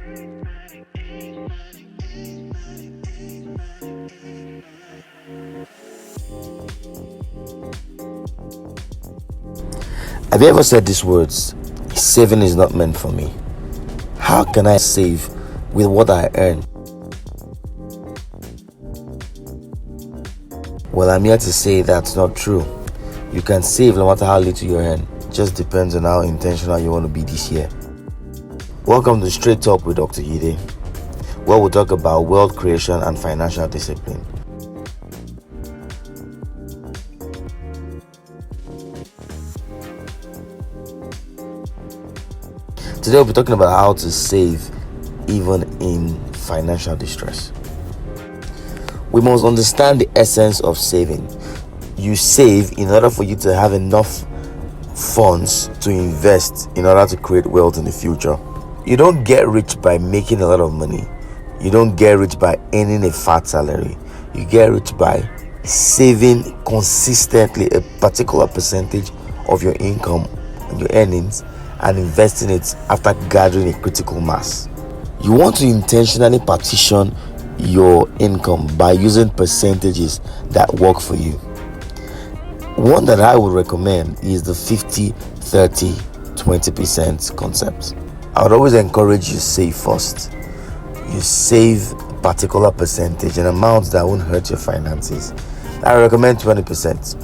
Have you ever said these words? Saving is not meant for me. How can I save with what I earn? Well, I'm here to say that's not true. You can save no matter how little you earn. It just depends on how intentional you want to be this year. Welcome to Straight Talk with Dr. Yide, where we'll talk about wealth creation and financial discipline. Today we'll be talking about how to save even in financial distress. We must understand the essence of saving. You save in order for you to have enough funds to invest in order to create wealth in the future. You don't get rich by making a lot of money. You don't get rich by earning a fat salary. You get rich by saving consistently a particular percentage of your income and your earnings and investing it after gathering a critical mass. You want to intentionally partition your income by using percentages that work for you. One that I would recommend is the 50-30-20% concept. I would always encourage you to save first. You save a particular percentage, an amount that won't hurt your finances. I recommend 20%.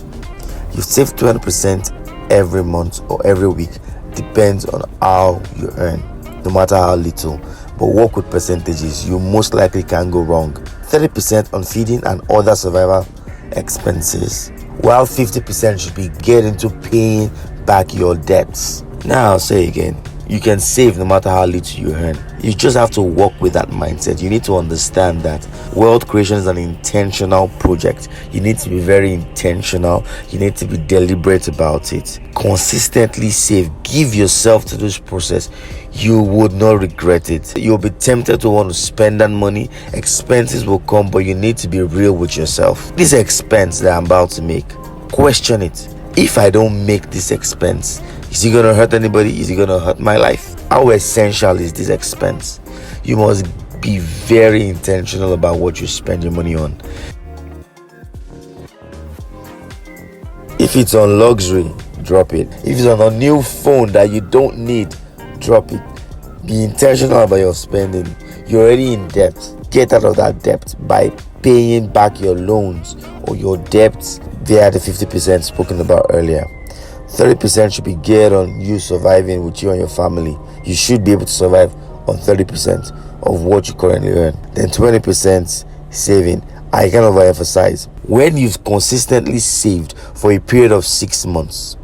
You save 20% every month or every week. Depends on how you earn, no matter how little. But work with percentages. You most likely can go wrong. 30% on feeding and other survival expenses, while 50% should be get into paying back your debts. Now I'll say again, you can save no matter how little you earn. You just have to work with that mindset. You need to understand that wealth creation is an intentional project. You need to be very intentional. You need to be deliberate about it. Consistently save. Give yourself to this process. You would not regret it. You'll be tempted to want to spend that money. Expenses will come, but you need to be real with yourself. This expense that I'm about to make, question it. If I don't make this expense, is it going to hurt anybody? Is it going to hurt my life? How essential is this expense? You must be very intentional about what you spend your money on. If it's on luxury, drop it. If it's on a new phone that you don't need, drop it. Be intentional about your spending. You're already in debt. Get out of that debt by paying back your loans or your debts. They are the 50% spoken about earlier. 30% should be geared on you surviving with you and your family. You should be able to survive on 30% of what you currently earn. Then 20% saving. I can overemphasize. When you've consistently saved for a period of 6 months,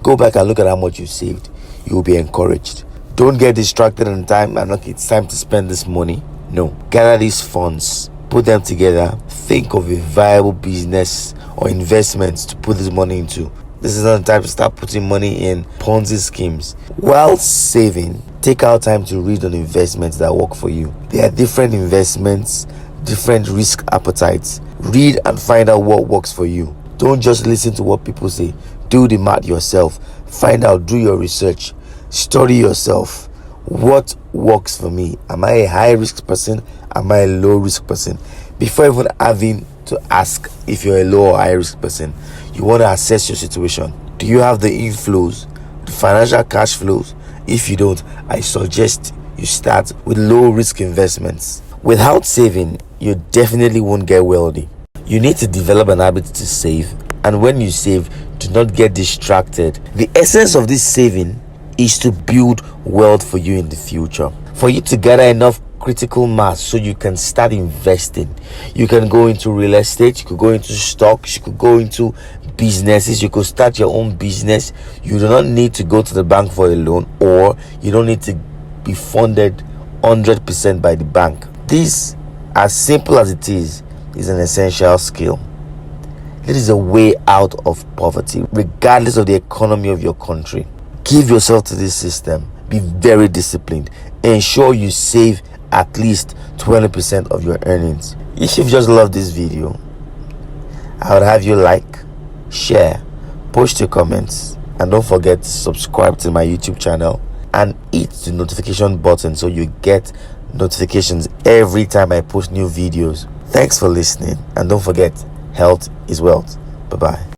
go back and look at how much you saved. You will be encouraged. Don't get distracted in time and look, it's time to spend this money. No. Gather these funds, put them together, think of a viable business or investments to put this money into. This is not the time to start putting money in Ponzi schemes. While saving, take out time to read on investments that work for you. There are different investments, different risk appetites. Read and find out what works for you. Don't just listen to what people say. Do the math yourself. Find out, do your research. Study yourself. What works for me? Am I a high risk person? Am I a low risk person? Before even having to ask if you're a low or high risk person, you want to assess your situation. Do you have the inflows, the financial cash flows? If you don't, I suggest you start with low risk investments. Without saving, you definitely won't get wealthy. You need to develop an habit to save, and when you save, do not get distracted. The essence of this saving is to build wealth for you in the future. For you to gather enough critical mass so you can start investing. You can go into real estate, you could go into stocks, you could go into businesses, you could start your own business. You do not need to go to the bank for a loan, or you don't need to be funded 100% by the bank. This, as simple as it is an essential skill. It is a way out of poverty, regardless of the economy of your country. Give yourself to this system. Be very disciplined. Ensure you save at least 20% of your earnings. If you've just loved this video, I would have you like, share, post your comments, and don't forget to subscribe to my YouTube channel. and hit the notification button so you get notifications every time I post new videos. Thanks for listening, and don't forget, health is wealth. Bye bye.